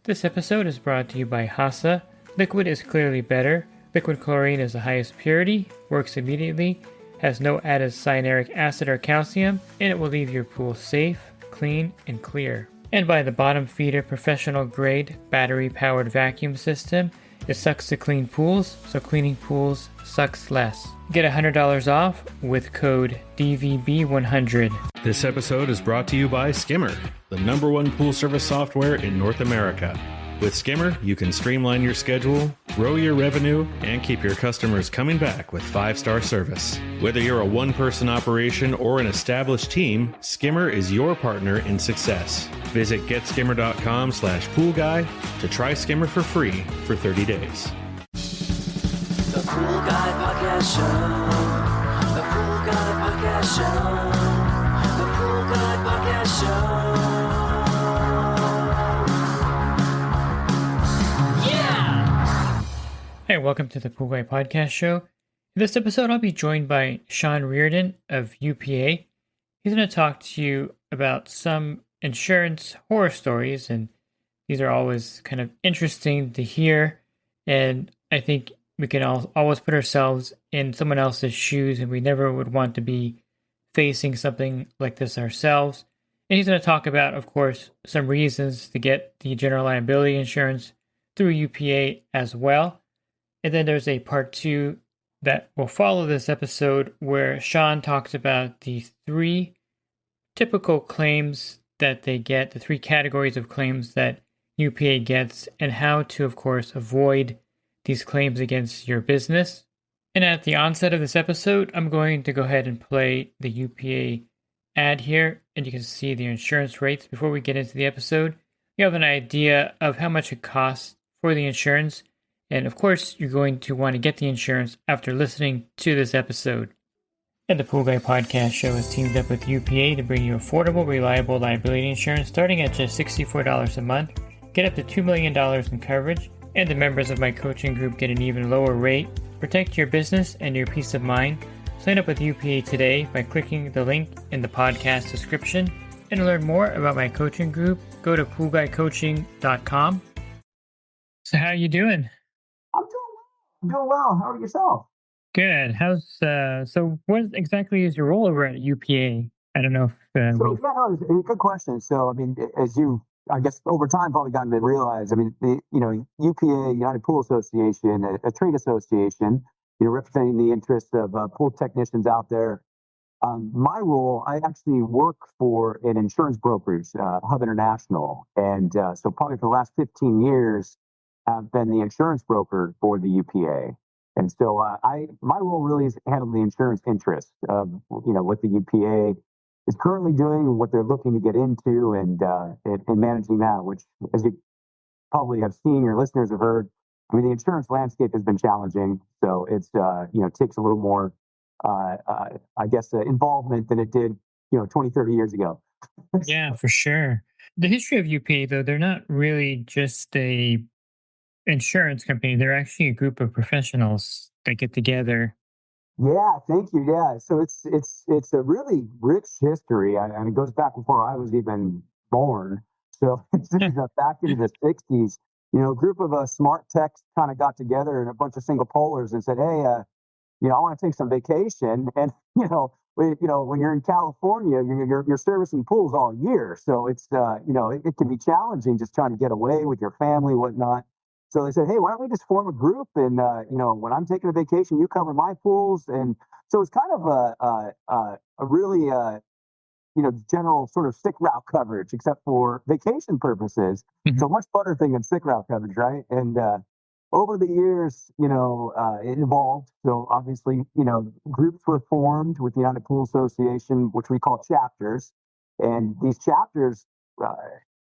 This episode is brought to you by Hasa. Liquid is clearly better. Liquid chlorine is the highest purity, works immediately, has no added cyanuric acid or calcium, and it will leave your pool safe, clean, and clear. And by the Bottom Feeder professional grade battery powered vacuum system. It sucks to clean pools, so cleaning pools sucks less. Get $100 off with code DVB100. This episode is brought to you by Skimmer, the #1 pool service software in North America. With Skimmer, you can streamline your schedule, grow your revenue, and keep your customers coming back with 5-star service. Whether you're a one-person operation or an established team, Skimmer is your partner in success. Visit getskimmer.com/poolguy to try Skimmer for free for 30 days. The Pool Guy Podcast Show. The Pool Guy Podcast Show. The Pool Guy Podcast Show. Hey, welcome to the Pool Guy Podcast Show. In this episode, I'll be joined by Sean Reardon of UPA. He's going to talk to you about some insurance horror stories, and these are always kind of interesting to hear. And I think we can always put ourselves in someone else's shoes, and we never would want to be facing something like this ourselves. And he's going to talk about, of course, some reasons to get the general liability insurance through UPA as well. And then there's a part 2 that will follow this episode where Sean talks about the 3 typical claims that they get, the 3 categories of claims that UPA gets, and how to, of course, avoid these claims against your business. And at the onset of this episode, I'm going to go ahead and play the UPA ad here, and you can see the insurance rates. Before we get into the episode, you have an idea of how much it costs for the insurance. And of course, you're going to want to get the insurance after listening to this episode. And the Pool Guy Podcast Show has teamed up with UPA to bring you affordable, reliable liability insurance starting at just $64 a month. Get up to $2 million in coverage, and the members of my coaching group get an even lower rate. Protect your business and your peace of mind. Sign up with UPA today by clicking the link in the podcast description. And to learn more about my coaching group, go to poolguycoaching.com. So how are you doing? I'm doing well. How are yourself? Good. So what exactly is your role over at UPA? I don't know if It's a good question. So, I mean, as you, I guess, over time probably gotten to realize, I mean, UPA, United Pool Association, a trade association, representing the interests of pool technicians out there. My role, I actually work for an insurance brokerage, Hub International, and so probably for the last 15 years. I've been the insurance broker for the UPA, and so my role really is handling the insurance interest of what the UPA is currently doing and what they're looking to get into, and managing that. Which, as you probably have seen, your listeners have heard. I mean, the insurance landscape has been challenging, so it's takes a little more, involvement than it did 20, 30 years ago. Yeah, for sure. The history of UPA, though, they're not really just a insurance company. They're actually a group of professionals that get together. Yeah, thank you. Yeah, so it's a really rich history, and it goes back before I was even born. So this is back into the '60s. A group of smart techs kind of got together, and a bunch of single polars, and said, "Hey, I want to take some vacation." And when you're in California, you're servicing pools all year, so it's it can be challenging just trying to get away with your family, whatnot. So they said, "Hey, why don't we just form a group? And when I'm taking a vacation, you cover my pools." And so it's kind of a really general sort of sick route coverage, except for vacation purposes. Mhm. So much better thing than sick route coverage, right? And over the years, it evolved. So obviously, groups were formed with the United Pool Association, which we call chapters, and these chapters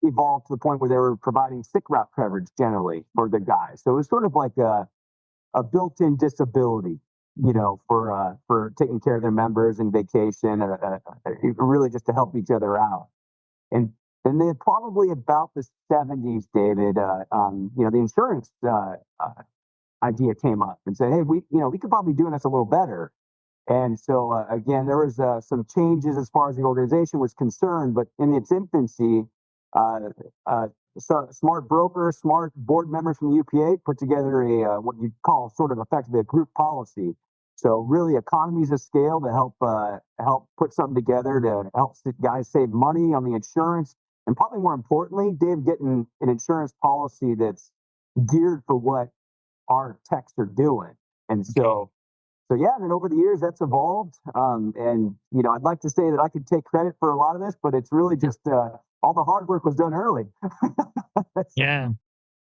evolved to the point where they were providing sick route coverage generally for the guys. So it was sort of like a built-in disability, for taking care of their members and vacation, really just to help each other out. And then probably about the '70s, David, the insurance idea came up and said, "Hey, we could probably be doing this a little better." And so again, there was some changes as far as the organization was concerned, but in its infancy, smart broker, smart board members from the UPA put together a what you call sort of effectively a group policy. So really, economies of scale to help put something together to help guys save money on the insurance, and probably more importantly, Dave, getting an insurance policy that's geared for what our techs are doing. And so yeah, and then over the years that's evolved. And I'd like to say that I could take credit for a lot of this, but it's really just all the hard work was done early. Yeah.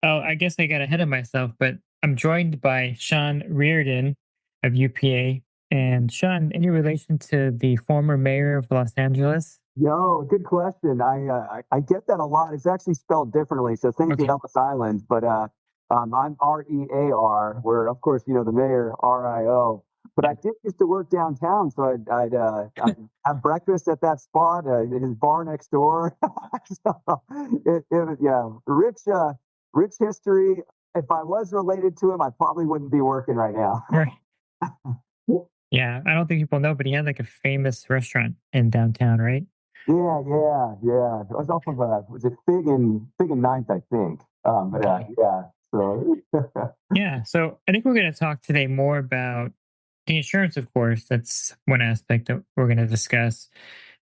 Oh, I guess I got ahead of myself, but I'm joined by Sean Reardon of UPA. And Sean, any relation to the former mayor of Los Angeles? Yo, good question. I get that a lot. It's actually spelled differently, so thank you, Okay. Ellis Island. But I'm REAR, where of course the mayor RIO. But I did used to work downtown, so I'd have breakfast at that spot, his bar next door. So yeah, rich history. If I was related to him, I probably wouldn't be working right now. Right. Yeah, I don't think people know, but he had like a famous restaurant in downtown, right? Yeah. It was off of was it Fig and Ninth, I think. But yeah. So Yeah. So I think we're going to talk today more about the insurance, of course. That's one aspect that we're going to discuss.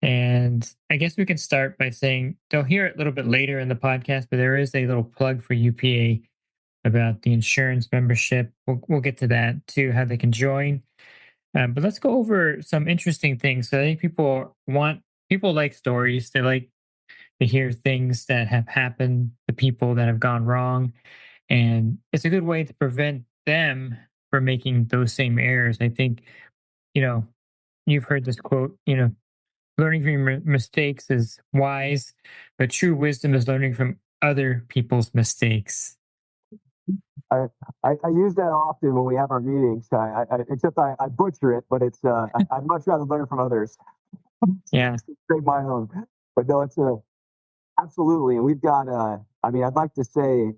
And I guess we can start by saying they'll hear it a little bit later in the podcast, but there is a little plug for UPA about the insurance membership. We'll get to that too, how they can join. But let's go over some interesting things. So I think people like stories. They like to hear things that have happened to people that have gone wrong. And it's a good way to prevent them from making those same errors. I think, you know, you've heard this quote, learning from your mistakes is wise, but true wisdom is learning from other people's mistakes. I use that often when we have our meetings. Except I butcher it, but it's I'd much rather learn from others. Yeah. Create my own. But no, it's absolutely. And we've got I'd like to say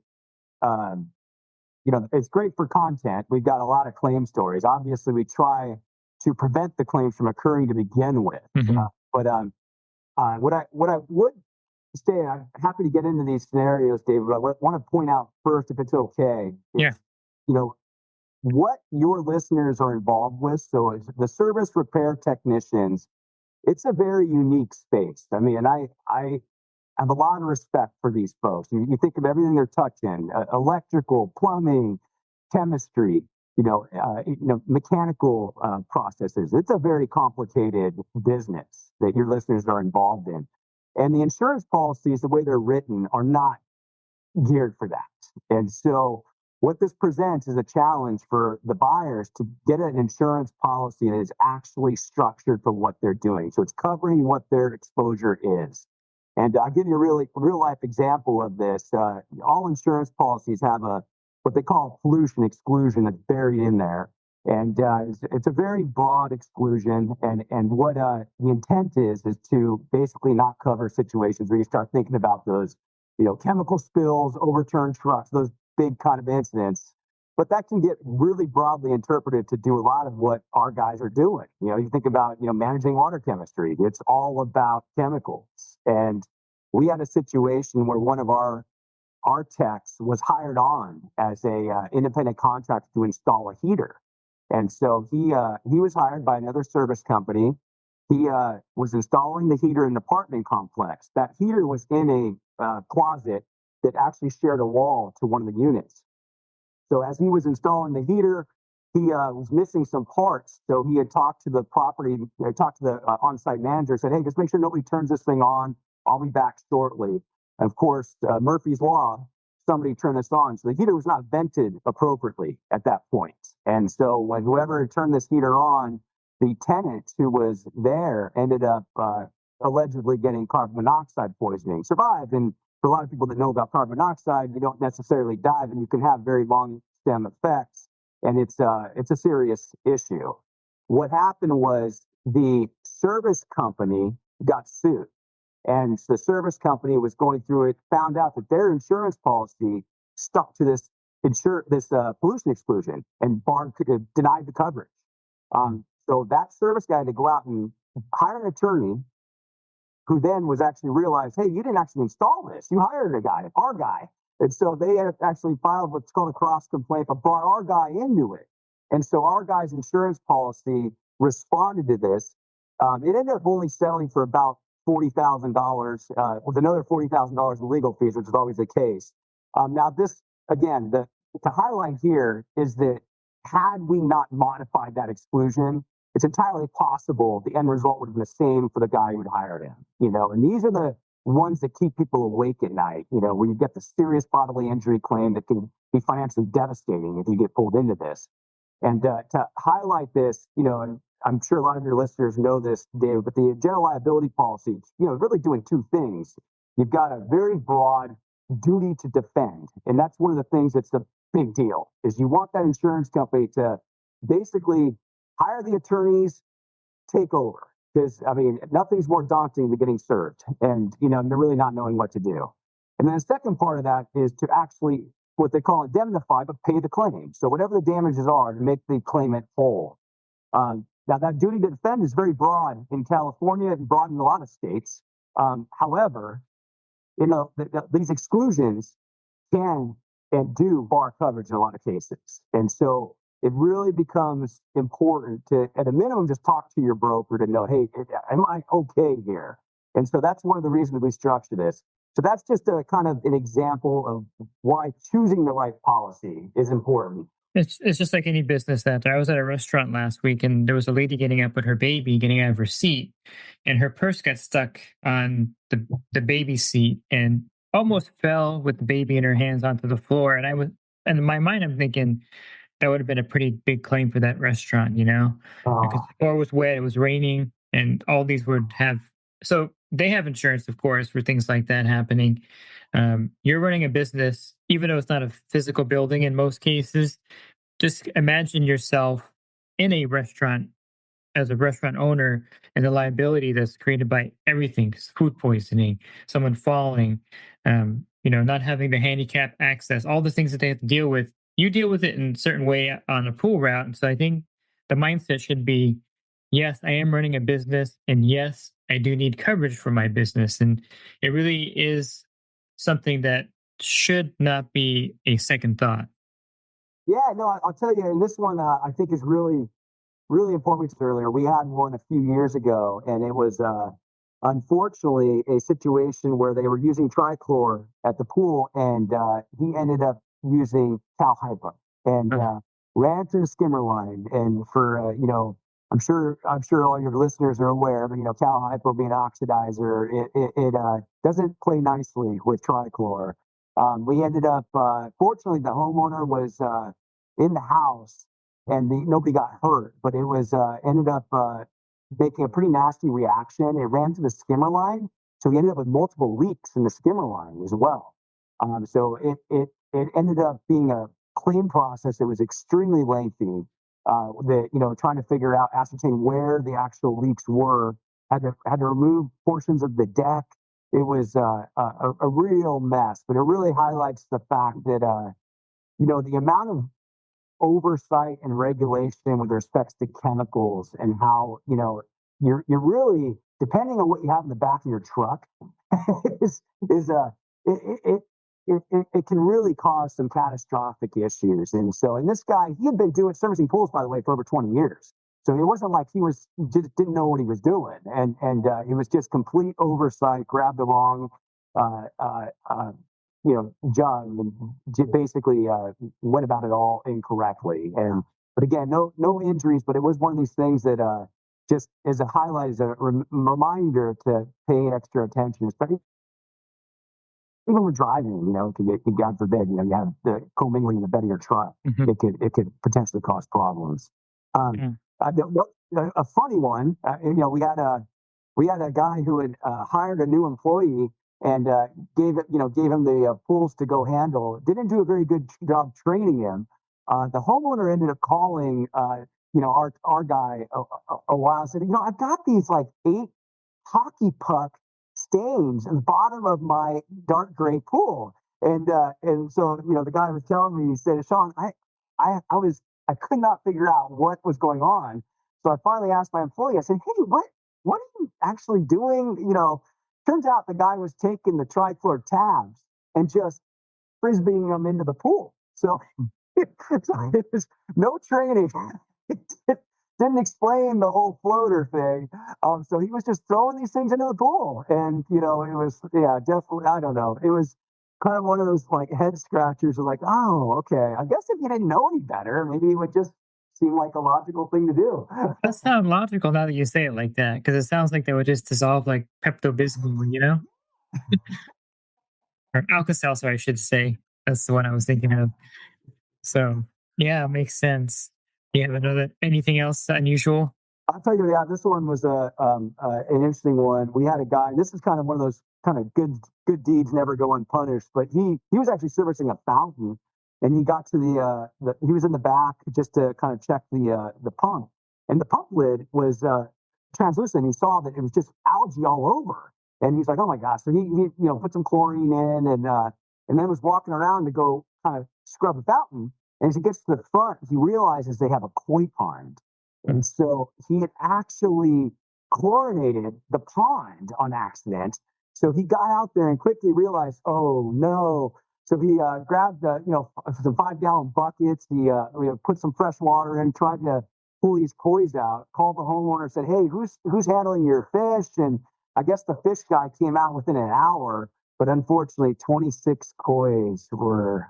it's great for content. We've got a lot of claim stories. Obviously, we try to prevent the claims from occurring to begin with. Mhm. But what I would say, I'm happy to get into these scenarios, David. But I want to point out first, if it's okay, Yeah. you know, what your listeners are involved with. So as the service repair technicians, it's a very unique space. I mean, and I have a lot of respect for these folks. You think of everything they're touching: electrical, plumbing, chemistry, mechanical processes. It's a very complicated business that your listeners are involved in. And the insurance policies, the way they're written, are not geared for that. And so what this presents is a challenge for the buyers to get an insurance policy that is actually structured for what they're doing. So it's covering what their exposure is. And I'll give you a real life example of this. All insurance policies have what they call a pollution exclusion that's buried in there. And it's a very broad exclusion. And what the intent is to basically not cover situations where you start thinking about those, chemical spills, overturned trucks, those big kind of incidents. But that can get really broadly interpreted to do a lot of what our guys are doing. You think about, managing water chemistry. It's all about chemicals. And we had a situation where one of our techs was hired on as a independent contractor to install a heater. And so he was hired by another service company. He was installing the heater in an apartment complex. That heater was in a closet that actually shared a wall to one of the units. So as he was installing the heater, he was missing some parts. So he had talked to the on-site manager, said, "Hey, just make sure nobody turns this thing on. I'll be back shortly." And of course, Murphy's Law, somebody turned this on. So the heater was not vented appropriately at that point. And so when whoever had turned this heater on, the tenant who was there ended up allegedly getting carbon monoxide poisoning. Survived. And for a lot of people that know about carbon monoxide, you don't necessarily die, but you can have very long stem effects. And it's a serious issue. What happened was the service company got sued. And the service company was going through it, found out that their insurance policy stuck to this pollution exclusion and denied the coverage. So that service guy had to go out and hire an attorney, who then was actually realized, hey, you didn't actually install this. You hired a guy, our guy. And so they had actually filed what's called a cross complaint, but brought our guy into it. And so our guy's insurance policy responded to this. It ended up only settling for about $40,000, with another $40,000 in legal fees, which is always the case. Now, this again, to highlight here is that had we not modified that exclusion, it's entirely possible the end result would have been the same for the guy who'd hired him. And these are the ones that keep people awake at night. Where you get the serious bodily injury claim that can be financially devastating if you get pulled into this. And to highlight this, and I'm sure a lot of your listeners know this, Dave, but the general liability policy, really doing two things. You've got a very broad duty to defend, and that's one of the things that's the big deal. Is you want that insurance company to basically hire the attorneys, take over, because nothing's more daunting than getting served, and they're really not knowing what to do. And then the second part of that is to actually what they call indemnify, but pay the claim. So whatever the damages are, to make the claimant whole. Now, that duty to defend is very broad in California and broad in a lot of states. However, these exclusions can and do bar coverage in a lot of cases. And so it really becomes important to, at a minimum, just talk to your broker to know, hey, am I okay here? And so that's one of the reasons we structure this. So that's just a kind of an example of why choosing the right policy is important. It's just like any business out there. I was at a restaurant last week and there was a lady getting up with her baby, getting out of her seat, and her purse got stuck on the baby seat and almost fell with the baby in her hands onto the floor. And in my mind, I'm thinking that would have been a pretty big claim for that restaurant, because the floor was wet, it was raining, and all these would have. So they have insurance, of course, for things like that happening. You're running a business, even though it's not a physical building in most cases. Just imagine yourself in a restaurant as a restaurant owner and the liability that's created by everything: food poisoning, someone falling, not having the handicap access, all the things that they have to deal with. You deal with it in a certain way on a pool route. And so I think the mindset should be, yes, I am running a business, and yes, I do need coverage for my business. And it really is something that should not be a second thought. Yeah, no, I'll tell you, and this one I think is really, really important. Earlier, we had one a few years ago, and it was unfortunately a situation where they were using trichlor at the pool, and he ended up using cal hypo and ran through the skimmer line. And for I'm sure all your listeners are aware, but cal hypo being an oxidizer, it doesn't play nicely with trichlor. We ended up, fortunately, the homeowner was in the house and nobody got hurt, but it was ended up making a pretty nasty reaction. It ran to the skimmer line, so we ended up with multiple leaks in the skimmer line as well. So it ended up being a claim process that was extremely lengthy. Trying to ascertain where the actual leaks were, had to remove portions of the deck. It was a real mess, but it really highlights the fact that the amount of oversight and regulation with respect to chemicals, and how you're really, depending on what you have in the back of your truck, it can really cause some catastrophic issues. And so, and this guy, he had been servicing pools, by the way, for over 20 years. So it wasn't like he didn't know what he was doing, and it was just complete oversight. Grabbed the wrong, jug, and basically went about it all incorrectly. But again, no injuries. But it was one of these things that just as a highlight, as a reminder to pay extra attention, especially even with driving. God forbid, you have the commingling in the bed of your truck. Mhm. It could potentially cause problems. A funny one, we had a guy who had hired a new employee and gave him the pools to go handle. Didn't do a very good job training him. The homeowner ended up calling our guy a while and said, I've got these like 8 hockey puck stains in the bottom of my dark gray pool. And so the guy was telling me, he said, Sean, I could not figure out what was going on. So I finally asked my employee, I said, hey, what are you actually doing, Turns out the guy was taking the trichlor tabs and just frisbeeing them into the pool. So, so it was no training. It didn't explain the whole floater thing. So he was just throwing these things into the pool, and it was definitely. I don't know. It was kind of one of those like head scratchers of like, oh, okay. I guess if you didn't know any better, maybe it would just seem like a logical thing to do. That sounds logical now that you say it like that, because it sounds like they would just dissolve like Pepto-Bismol, or Alka-Seltzer, I should say. That's the one I was thinking of. So yeah, it makes sense. Do you have anything else unusual? I'll tell you, yeah, this one was an interesting one. We had a guy. This is kind of one of those kind of good deeds never go unpunished. But he was actually servicing a fountain, and he got to he was in the back just to kind of check the pump, and the pump lid was translucent. He saw that it was just algae all over, and he's like, "Oh my gosh!" So he put some chlorine in, and then was walking around to go kind of scrub the fountain. And as he gets to the front, he realizes they have a koi pond. And so he had actually chlorinated the pond on accident. So he got out there and quickly realized, oh no. So he grabbed some 5-gallon buckets. He put some fresh water in, tried to pull these koi's out. Called the homeowner, said, "Hey, who's handling your fish?" And I guess the fish guy came out within an hour, but unfortunately, 26 koi's were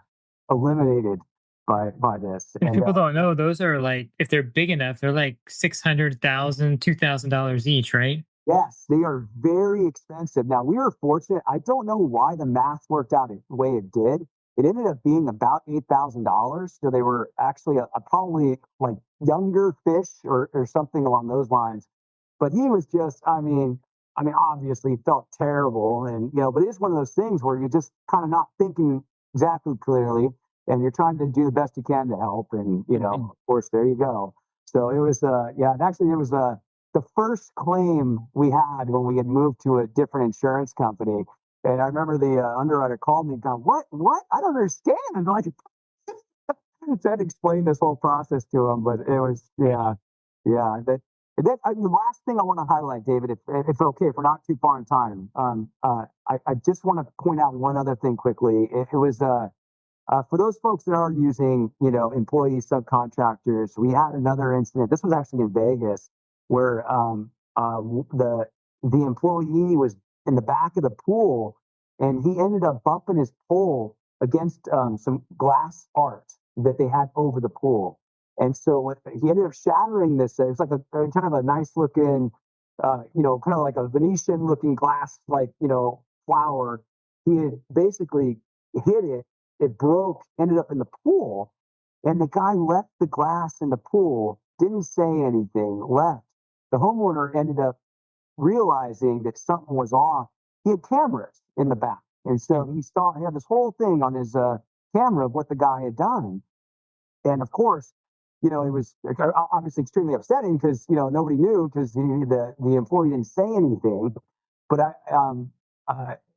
eliminated by this. If And people don't know, those are like, if they're big enough, they're like $600,000, $2,000 each, right? yes, they are very expensive. Now, we were fortunate. I don't know why the math worked out the way it did. It ended up being about $8,000. So they were actually a probably like younger fish or something along those lines. But he was just, obviously he felt terrible. And, but it is one of those things where you're just kind of not thinking exactly clearly, and you're trying to do the best you can to help. And, of course, there you go. So it was, and actually it was, the first claim we had when we had moved to a different insurance company. And I remember the underwriter called me and going, what? I don't understand. And like, so I had to explain this whole process to him, but it was, yeah. The last thing I want to highlight, David, if okay, if we're not too far in time, I just want to point out one other thing quickly. It was, for those folks that are using, employee subcontractors, we had another incident. This was actually in Vegas, where the employee was in the back of the pool, and he ended up bumping his pole against some glass art that they had over the pool, and so he ended up shattering this. It's like a kind of a nice looking, kind of like a Venetian looking glass, like flower. He had basically hit it. It broke, ended up in the pool, and the guy left the glass in the pool, didn't say anything, left. The homeowner ended up realizing that something was off. He had cameras in the back, and so he had this whole thing on his camera of what the guy had done. And of course, it was obviously extremely upsetting because nobody knew, because the employee didn't say anything. But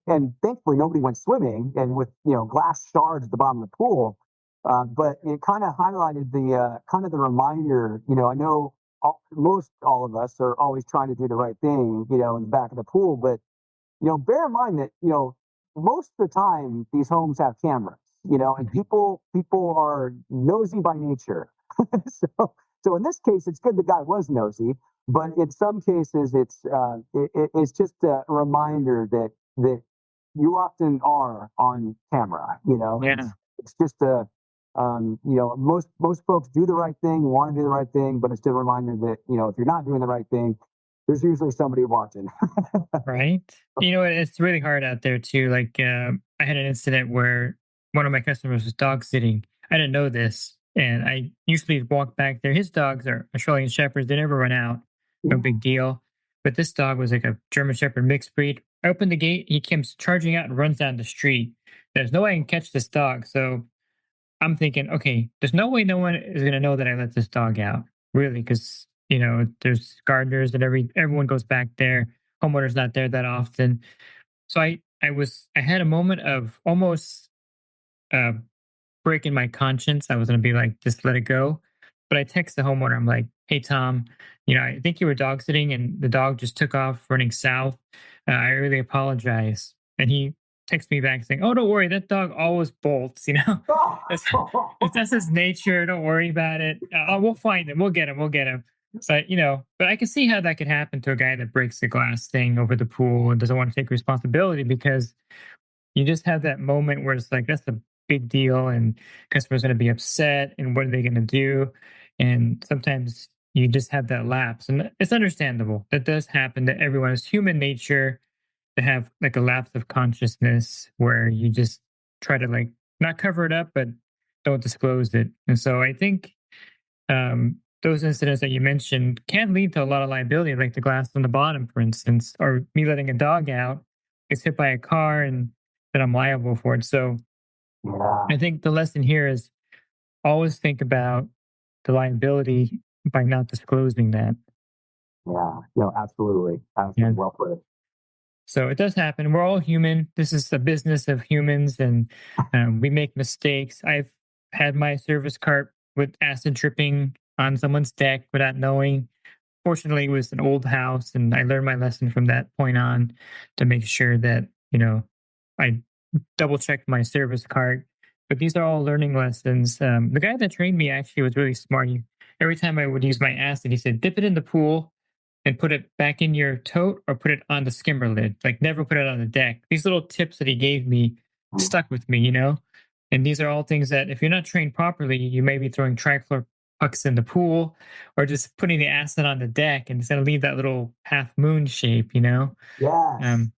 and thankfully nobody went swimming, and with glass shards at the bottom of the pool. But it kind of highlighted the kind of the reminder. I know most all of us are always trying to do the right thing, in the back of the pool. But bear in mind that most of the time these homes have cameras. And people are nosy by nature. So in this case, it's good the guy was nosy, but in some cases, it's just a reminder that you often are on camera. Yeah. It's just most folks do the right thing, want to do the right thing, but it's just a reminder that if you're not doing the right thing, there's usually somebody watching. Right. It's really hard out there too. Like, I had an incident where one of my customers was dog sitting. I didn't know this, and I usually walk back there. His dogs are Australian Shepherds. They never run out. No big deal. But this dog was like a German Shepherd mixed breed. I opened the gate. He comes charging out and runs down the street. There's no way I can catch this dog. So I'm thinking, okay, there's no way no one is going to know that I let this dog out, really, because there's gardeners and everyone goes back there. Homeowner's not there that often. So I had a moment of almost breaking my conscience. I was going to be like, just let it go. But I text the homeowner. I'm like, "Hey Tom, I think you were dog sitting and the dog just took off running south. I really apologize." And he texts me back saying, "Oh, don't worry, that dog always bolts. It's, that's his nature. Don't worry about it. We'll find him. We'll get him. We'll get him." But I can see how that could happen to a guy that breaks the glass thing over the pool and doesn't want to take responsibility, because you just have that moment where it's like, that's a big deal and customers going to be upset and what are they going to do? And sometimes you just have that lapse, and it's understandable. That does happen to everyone. It's human nature to have like a lapse of consciousness where you just try to like not cover it up, but don't disclose it. And so I think those incidents that you mentioned can lead to a lot of liability, like the glass on the bottom, for instance, or me letting a dog out, gets hit by a car, and then I'm liable for it. So Yeah. I think the lesson here is always think about the liability by not disclosing that. Yeah. No, absolutely. Yeah. Absolutely. Well put. So it does happen. We're all human. This is a business of humans, and we make mistakes. I've had my service cart with acid dripping on someone's deck without knowing. Fortunately, it was an old house, and I learned my lesson from that point on to make sure that, I double checked my service cart. But these are all learning lessons. The guy that trained me actually was really smart. Every time I would use my acid, he said, dip it in the pool and put it back in your tote or put it on the skimmer lid. Like, never put it on the deck. These little tips that he gave me stuck with me. And these are all things that if you're not trained properly, you may be throwing trichlor pucks in the pool or just putting the acid on the deck, and it's going to leave that little half moon shape. Yes.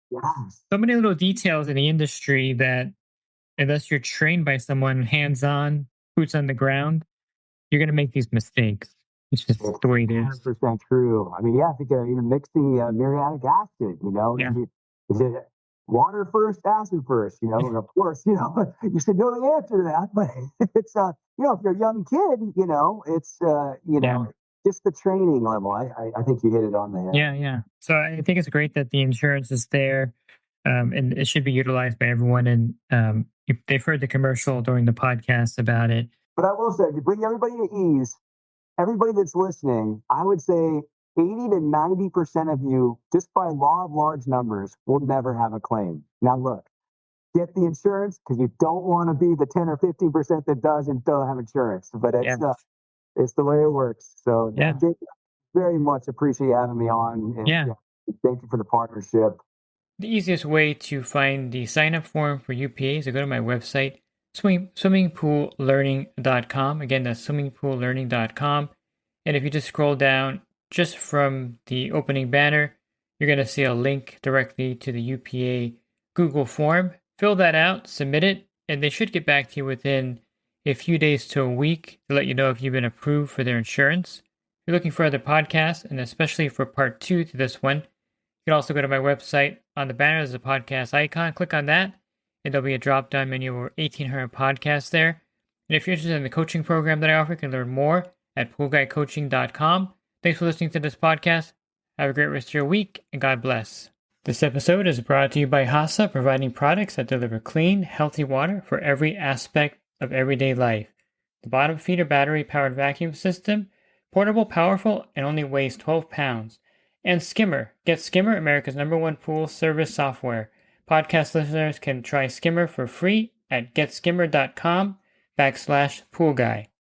Yes. So many little details in the industry that, unless you're trained by someone hands on, boots on the ground, you're going to make these mistakes. It's just It's the way it is. 100% true. I mean, yeah, I think even mix the muriatic acid, Yeah. Is it water first, acid first, and of course, you should know the answer to that, but it's, if you're a young kid, it's, Yeah. just the training level. I think you hit it on the head. Yeah. So I think it's great that the insurance is there, and it should be utilized by everyone. And if they've heard the commercial during the podcast about it. But I will say, to bring everybody to ease, everybody that's listening, I would say 80 to 90% of you, just by law of large numbers, will never have a claim. Now, look, get the insurance, because you don't want to be the 10 or 15% that does and don't have insurance. But it's the way it works. So, Yeah. Jake, very much appreciate you having me on. And, Yeah. thank you for the partnership. The easiest way to find the sign up form for UPA is to go to my website, swimmingpoollearning.com. Again, that's swimmingpoollearning.com. And if you just scroll down just from the opening banner, you're going to see a link directly to the UPA Google form. Fill that out, submit it, and they should get back to you within a few days to a week to let you know if you've been approved for their insurance. If you're looking for other podcasts, and especially for part 2 to this one, you can also go to my website. On the banner, there's a podcast icon. Click on that, and there'll be a drop-down menu of over 1,800 podcasts there. And if you're interested in the coaching program that I offer, you can learn more at poolguycoaching.com. Thanks for listening to this podcast. Have a great rest of your week, and God bless. This episode is brought to you by HASA, providing products that deliver clean, healthy water for every aspect of everyday life. The bottom feeder battery-powered vacuum system, portable, powerful, and only weighs 12 pounds. And Skimmer. Get Skimmer, America's #1 pool service software. Podcast listeners can try Skimmer for free at getskimmer.com/poolguy.